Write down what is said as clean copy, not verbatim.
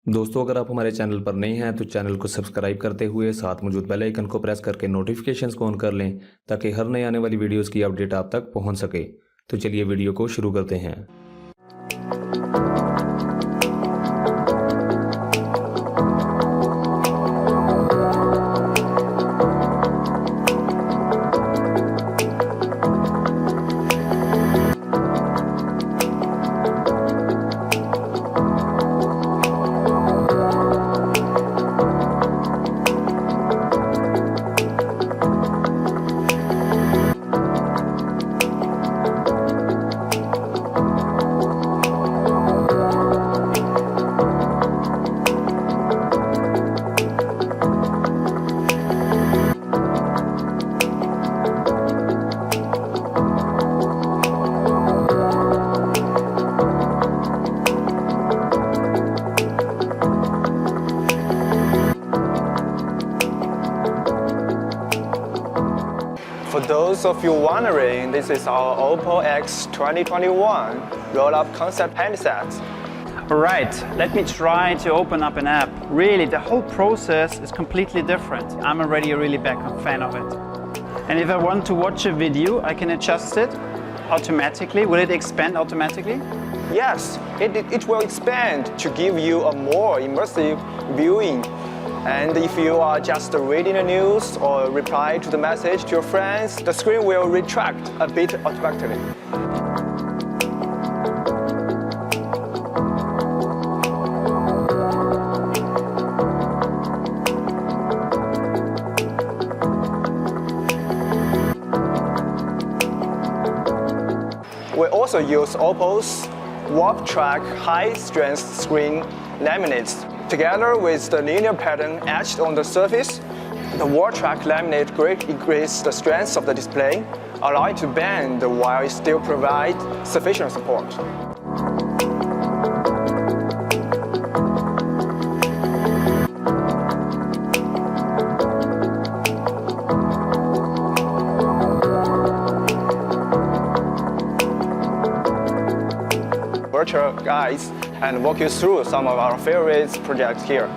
दोस्तों, अगर आप हमारे चैनल पर नए हैं तो चैनल को सब्सक्राइब करते हुए साथ मौजूद बेल आइकन को प्रेस करके नोटिफिकेशंस को ऑन कर लें ताकि हर नए आने वाली वीडियोस की अपडेट आप तक पहुंच सके। तो चलिए वीडियो को शुरू करते हैं। For those of you wondering, this is our OPPO X 2021 roll-up concept handset. Alright, let me try to open up an app. Really, the whole process is completely different. I'm already a really big fan of it. And if I want to watch a video, I can adjust it automatically. Will it expand automatically? Yes, it will expand to give you a more immersive viewing. And if you are just reading the news or reply to the message to your friends, the screen will retract a bit automatically. We also use Oppo's Warp Track high-strength screen laminates. Together with the linear pattern etched on the surface, the Warp Track laminate greatly increases the strength of the display, allowing it to bend while it still provides sufficient support. Virtual guides and walk you through some of our favorite projects here.